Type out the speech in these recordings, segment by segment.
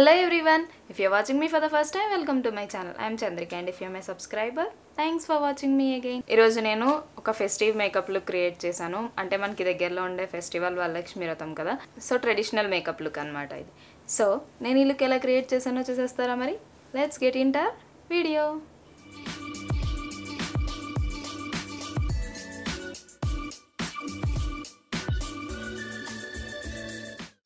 Hello everyone, if you're watching me for the first time, welcome to my channel. I am Chandrika and if you're my subscriber, thanks for watching me again. ఈ రోజు నేను ఒక festive makeup look create చేశాను. అంటే మనకి దగ్గరలో ఉండే festival Varalakshmi Lakshmi వ్రతం కదా. సో ట్రెడిషనల్ మేకప్ లుక్ అన్నమాట ఇది. సో నేను ఈ లుక్ ఎలా క్రియేట్ చేశానో చూసేస్తారా మరి? Let's get into video.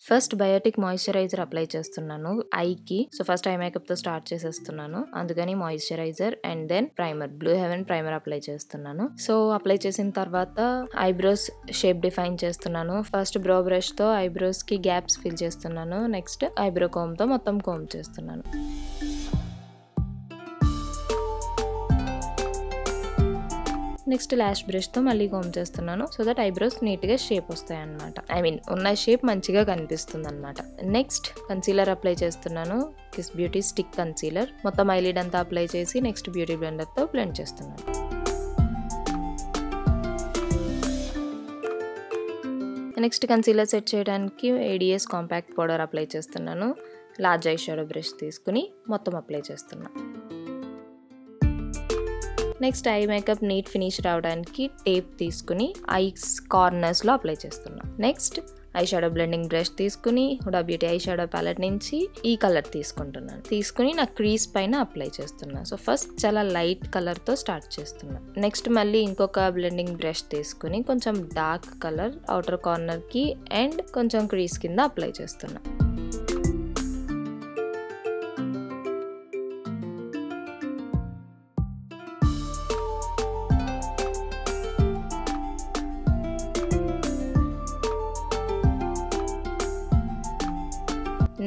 First Biotique moisturiser apply చేస్తున్నాను ఐకి. సో ఫస్ట్ ఐ మేకప్ తో స్టార్ట్ చేసేస్తున్నాను, అందుకని moisturiser and then primer, blue heaven primer apply చేస్తున్నాను. సో అప్లై చేసిన తర్వాత ఐబ్రోస్ షేప్ డిఫైన్ చేస్తున్నాను. ఫస్ట్ బ్రో బ్రష్ తో ఐబ్రోస్ కి గ్యాప్స్ ఫిల్ చేస్తున్నాను. నెక్స్ట్ ఐబ్రో కోమ్ తో మొత్తం కోమ్ చేస్తున్నాను. నెక్స్ట్ లాష్ బ్రష్ తో మళ్ళీ కోమ్ చేస్తున్నాను సో దట్ ఐబ్రోస్ నీట్ గా షేప్ వస్తాయి అన్నమాట. ఐ మీన్ ఉన్న షేప్ మంచిగా కనిపిస్తుంది అన్నమాట. నెక్స్ట్ కన్సీలర్ అప్లై చేస్తున్నాను, కిస్ బ్యూటీ స్టిక్ కన్సీలర్. మొత్తం ఐలిడ్ అంతా అప్లై చేసి నెక్స్ట్ బ్యూటీ బ్లెండర్ తో బ్లెండ్ చేస్తున్నాను. నెక్స్ట్ కన్సీలర్ సెట్ చేయడానికి ఏడిఎస్ కాంపాక్ట్ పౌడర్ అప్లై చేస్తున్నాను. లార్జ్ ఐ షాడో బ్రష్ తీసుకుని మొత్తం అప్లై చేస్తున్నాను. Next eye makeup neat finish రావడానికి టేప్ తీసుకుని ఐస్ కార్నర్స్ లో అప్లై చేస్తున్నాను. Next eye shadow blending brush తీసుకుని Huda beauty eye shadow palette నుంచి ఈ కలర్ తీసుకుంటున్నాను. తీసుకుని నా క్రీజ్ పైన అప్లై చేస్తున్నాను. సో ఫస్ట్ చాలా లైట్ కలర్ తో స్టార్ట్ చేస్తున్నాను. నెక్స్ట్ మళ్ళీ ఇంకొక బ్లెండింగ్ బ్రష్ తీసుకుని కొంచెం డార్క్ కలర్ అవుటర్ కార్నర్ కి అండ్ కొంచెం క్రీజ్ కింద అప్లై చేస్తున్నాను.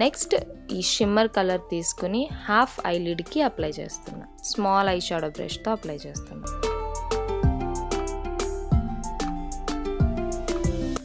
నెక్స్ట్ ఈ షిమ్మర్ కలర్ తీసుకుని హాఫ్ ఐలిడ్ కి అప్లై చేస్తున్నా. స్మాల్ ఐ షాడో బ్రష్ తో అప్లై చేస్తున్నా.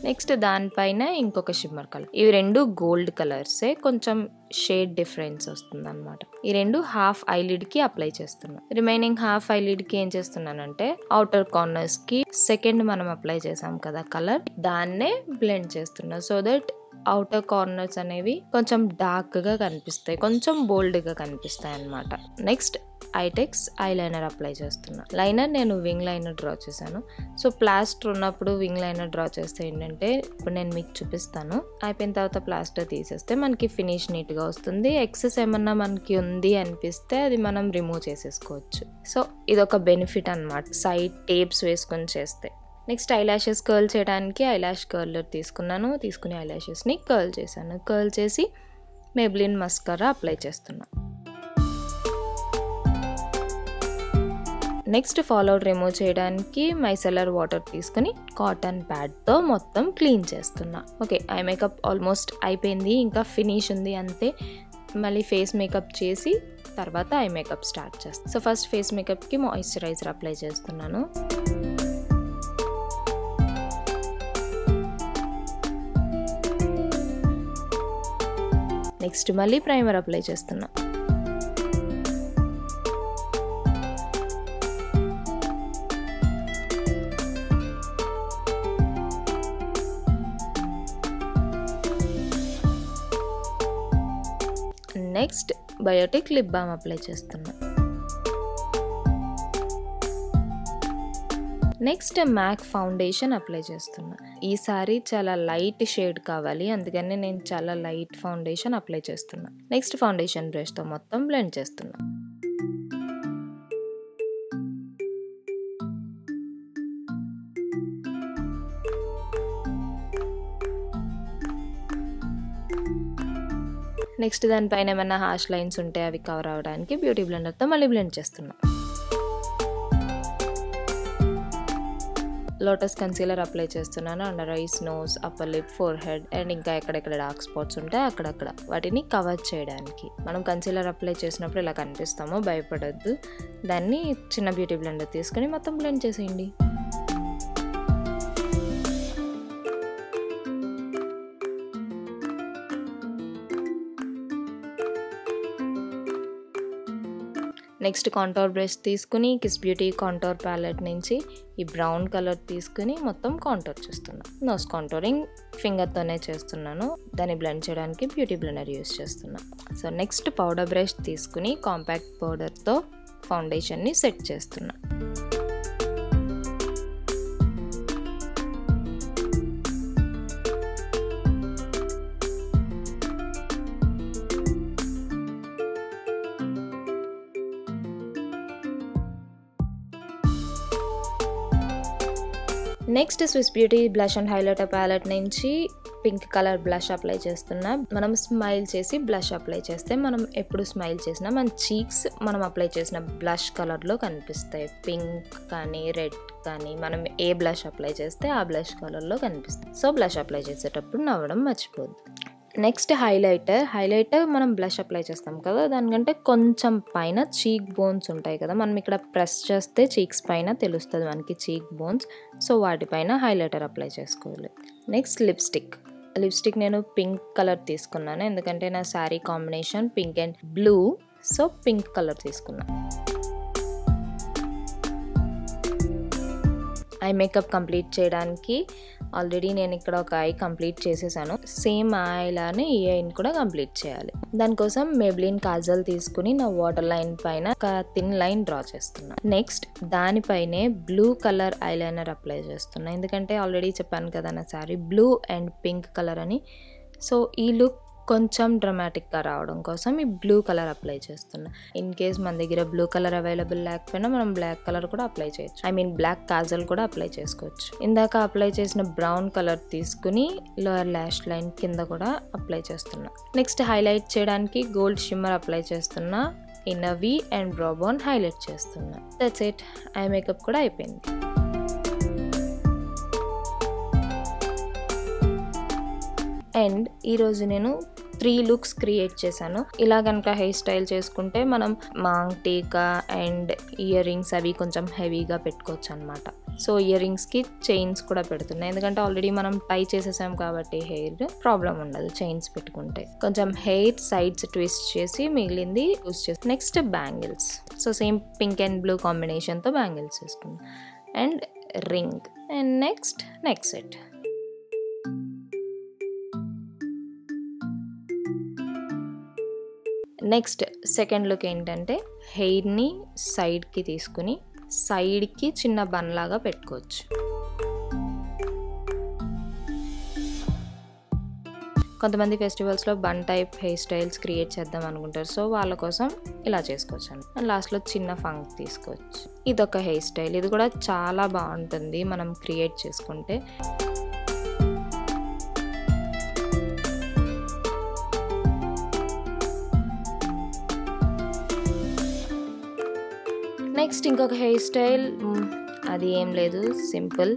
నెక్స్ట్ దానిపైన ఇంకొక షిమ్మర్ కలర్. ఇవి రెండు గోల్డ్ కలర్సే, కొంచెం షేడ్ డిఫరెన్స్ వస్తుంది అనమాట. ఈ రెండు హాఫ్ ఐలిడ్ కి అప్లై చేస్తున్నా. రిమైనింగ్ హాఫ్ ఐలిడ్ కి ఏం చేస్తున్నానంటే అవుటర్ కార్నర్స్ కి సెకండ్ మనం అప్లై చేసాం కదా కలర్, దాన్నే బ్లెండ్ చేస్తున్నా సో దట్ అవుటర్ కార్నర్స్ అనేవి కొంచెం డార్క్ గా కనిపిస్తాయి, కొంచెం బోల్డ్ గా కనిపిస్తాయి అన్నమాట. నెక్స్ట్ ఐటెక్స్ ఐ లైనర్ అప్లై చేస్తున్నా. లైనర్ నేను వింగ్ లైనర్ డ్రా చేశాను. సో ప్లాస్టర్ ఉన్నప్పుడు వింగ్ లైనర్ డ్రా చేస్తే ఏంటంటే, ఇప్పుడు నేను మీకు చూపిస్తాను. అయిపోయిన తర్వాత ప్లాస్టర్ తీసేస్తే మనకి ఫినిష్ నీట్ గా వస్తుంది. ఎక్సెస్ ఏమన్నా మనకి ఉంది అనిపిస్తే అది మనం రిమూవ్ చేసేసుకోవచ్చు. సో ఇదొక బెనిఫిట్ అన్నమాట సైడ్ టేప్స్ వేసుకొని చేస్తే. నెక్స్ట్ ఐ లాషెస్ కర్ల్ చేయడానికి ఐ లాష్ కర్లర్ తీసుకున్నాను. తీసుకుని ఐ లాషెస్ని కర్ల్ చేశాను. కర్ల్ చేసి మేబ్లిన్ మస్కరా అప్లై చేస్తున్నా. నెక్స్ట్ ఫాల్ అవుట్ రిమూవ్ చేయడానికి మైసెలర్ వాటర్ తీసుకుని కాటన్ ప్యాడ్తో మొత్తం క్లీన్ చేస్తున్నా. ఓకే, ఐ మేకప్ ఆల్మోస్ట్ అయిపోయింది, ఇంకా ఫినిష్ ఉంది అంతే. మళ్ళీ ఫేస్ మేకప్ చేసి తర్వాత ఐ మేకప్ స్టార్ట్ చేస్తాను. సో ఫస్ట్ ఫేస్ మేకప్కి మాయిశ్చరైజర్ అప్లై చేస్తున్నాను. నెక్స్ట్ మళ్ళీ ప్రైమర్ అప్లై చేస్తున్నా. Next Biotique lip balm apply చేస్తున్నా. నెక్స్ట్ మ్యాక్ ఫౌండేషన్ అప్లై చేస్తున్నా. ఈసారి చాలా లైట్ షేడ్ కావాలి, అందుకని నేను చాలా లైట్ ఫౌండేషన్ అప్లై చేస్తున్నా. నెక్స్ట్ ఫౌండేషన్ బ్రష్తో మొత్తం బ్లెండ్ చేస్తున్నా. నెక్స్ట్ దానిపైన ఏమైనా హార్ష్ లైన్స్ ఉంటే అవి కవర్ అవ్వడానికి బ్యూటీ బ్లెండర్తో మళ్ళీ బ్లెండ్ చేస్తున్నా. లోటస్ కన్సీలర్ అప్లై చేస్తున్నాను. Under eyes, nose, upper lip, forehead and ఇంకా ఎక్కడెక్కడ డార్క్ స్పాట్స్ ఉంటాయి అక్కడక్కడ వాటిని కవర్ చేయడానికి. మనం కన్సీలర్ అప్లై చేసినప్పుడు ఇలా కనిపిస్తామో భయపడొద్దు. దాన్ని చిన్న బ్యూటీ బ్లెండర్ తీసుకుని మొత్తం బ్లెండ్ చేసేయండి. నెక్స్ట్ కాంటోర్ బ్రష్ తీసుకుని కిస్ బ్యూటీ కాంటోర్ ప్యాలెట్ నుంచి ఈ బ్రౌన్ కలర్ తీసుకుని మొత్తం కాంటోర్ చేస్తున్నాను. నోస్ కాంటోరింగ్ ఫింగర్తోనే చేస్తున్నాను. దాన్ని బ్లెండ్ చేయడానికి బ్యూటీ బ్లెండర్ యూస్ చేస్తున్నాను. సో నెక్స్ట్ పౌడర్ బ్రష్ తీసుకుని కాంపాక్ట్ పౌడర్తో ఫౌండేషన్ని సెట్ చేస్తున్నాను. Next Swiss beauty blush and highlighter palette నుంచి పింక్ కలర్ బ్లష్ అప్లై చేస్తున్నా. మనం స్మైల్ చేసి బ్లష్ అప్లై చేస్తే మనం ఎప్పుడు స్మైల్ చేసినా మన చీక్స్ మనం అప్లై చేసిన బ్లష్ కలర్లో కనిపిస్తాయి. పింక్ కానీ రెడ్ కానీ మనం ఏ బ్లష్ అప్లై చేస్తే ఆ బ్లష్ కలర్లో కనిపిస్తాయి. సో బ్లష్ అప్లై చేసేటప్పుడు నవ్వడం మర్చిపోద్దు. నెక్స్ట్ హైలైటర్ మనం బ్లష్ అప్లై చేస్తాం కదా, దానికంటే కొంచెం పైన చీక్ బోన్స్ ఉంటాయి కదా, మనం ఇక్కడ ప్రెస్ చేస్తే చీక్స్ పైన తెలుస్తుంది మనకి చీక్ బోన్స్. సో వాటిపైన హైలైటర్ అప్లై చేసుకోవాలి. నెక్స్ట్ లిప్స్టిక్ నేను పింక్ కలర్ తీసుకున్నాను, ఎందుకంటే నా sari combination pink and blue. So pink colour తీసుకున్నాను. ఐ మేకప్ కంప్లీట్ చేయడానికి ఆల్రెడీ నేను ఇక్కడ ఒక ఐ కంప్లీట్ చేసేసాను. సేమ్ ఐలానే ఈ ఐని కూడా కంప్లీట్ చేయాలి. దానికోసం మేబ్లిన్ కాజల్ తీసుకుని నా వాటర్ లైన్ పైన ఒక థిన్ లైన్ డ్రా చేస్తున్నా. నెక్స్ట్ దానిపైనే బ్లూ కలర్ ఐలైనర్ అప్లై చేస్తున్నా, ఎందుకంటే ఆల్రెడీ చెప్పాను కదా నా sari blue and pink colour అని. సో ఈ లుక్ కొంచెం డ్రామాటిక్గా రావడం కోసం ఈ బ్లూ కలర్ అప్లై చేస్తున్నా. ఇన్ కేస్ మన దగ్గర బ్లూ కలర్ అవైలబుల్ లేకపోయినా మనం బ్లాక్ కలర్ కూడా అప్లై చేయొచ్చు. బ్లాక్ కాజల్ కూడా అప్లై చేసుకోవచ్చు. ఇందాక అప్లై చేసిన బ్రౌన్ కలర్ తీసుకుని లోయర్ ల్యాష్ లైన్ కింద కూడా అప్లై చేస్తున్నా. నెక్స్ట్ హైలైట్ చేయడానికి గోల్డ్ షిమ్మర్ అప్లై చేస్తున్నా. Inner V and brow bone highlight చేస్తున్నా. That's it. ఐ మేకప్ కూడా అయిపోయింది. అండ్ ఈరోజు నేను 3 లుక్స్ క్రియేట్ చేశాను. ఇలా కనుక హెయిర్ స్టైల్ చేసుకుంటే మనం మాంగ్ టీకా అండ్ ఇయర్ రింగ్స్ అవి కొంచెం హెవీగా పెట్టుకోవచ్చు అనమాట. సో ఇయర్ రింగ్స్కి చైన్స్ కూడా పెడుతున్నాయి, ఎందుకంటే ఆల్రెడీ మనం టై చేసేసాం కాబట్టి హెయిర్ ప్రాబ్లం ఉండదు చైన్స్ పెట్టుకుంటే. కొంచెం హెయిర్ సైడ్స్ ట్విస్ట్ చేసి మిగిలింది యూస్ చేసి. Next bangles. So same pink and blue కాంబినేషన్తో బ్యాంగిల్స్ వేసుకున్నాం. And ring. And next neck set. Next second look ఏంటంటే హెయిర్ని సైడ్కి తీసుకుని సైడ్కి చిన్న బన్ లాగా పెట్టుకోవచ్చు. కొంతమంది ఫెస్టివల్స్లో bun type hair styles create చేద్దాం అనుకుంటారు. సో వాళ్ళ కోసం ఇలా చేసుకోవచ్చు అండి. లాస్ట్లో చిన్న ఫంక్ తీసుకోవచ్చు. ఇదొక హెయిర్ స్టైల్. ఇది కూడా చాలా బాగుంటుంది మనం క్రియేట్ చేసుకుంటే. నెక్స్ట్ ఇంకొక హెయిర్ స్టైల్, అది ఏం లేదు, సింపుల్,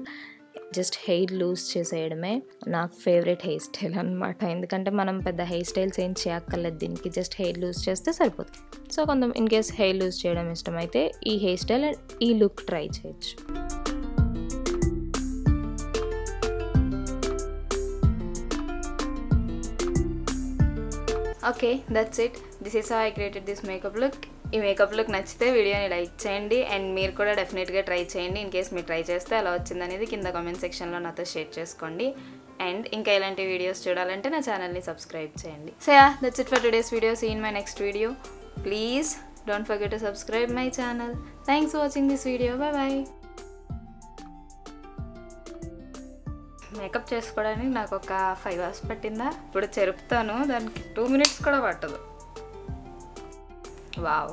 జస్ట్ హెయిర్ లూజ్ చేసేయడమే. నాకు ఫేవరెట్ హెయిర్ స్టైల్ అనమాట, ఎందుకంటే మనం పెద్ద హెయిర్ స్టైల్స్ ఏం చేయక్కర్లేదు దీనికి, జస్ట్ హెయిర్ లూజ్ చేస్తే సరిపోతుంది. సో కొంచెం ఇన్ కేస్ హెయిర్ లూజ్ చేయడం ఇష్టమైతే ఈ హెయిర్ స్టైల్ అండ్ ఈ లుక్ ట్రై చేయొచ్చు. Okay, that's it. This is how I created this makeup look. ఈ మేకప్ లుక్ నచ్చితే వీడియోని లైక్ చేయండి అండ్ మీరు కూడా డెఫినెట్గా ట్రై చేయండి. ఇన్ కేస్ మీరు ట్రై చేస్తే ఎలా వచ్చిందనేది కింద కామెంట్ సెక్షన్లో నాతో షేర్ చేసుకోండి. అండ్ ఇంకా ఇలాంటి వీడియోస్ చూడాలంటే నా ఛానల్ని సబ్స్క్రైబ్ చేయండి. So yeah, that's it for today's video. See in my next video. Please don't forget to subscribe my channel. Thanks for watching this video. Bye bye. Makeup చేసుకోవడానికి నాకు ఒక 5 hours పట్టిందా? ఇప్పుడు చెరుపుతాను, దానికి 2 minutes కూడా పట్టదు. వావ్.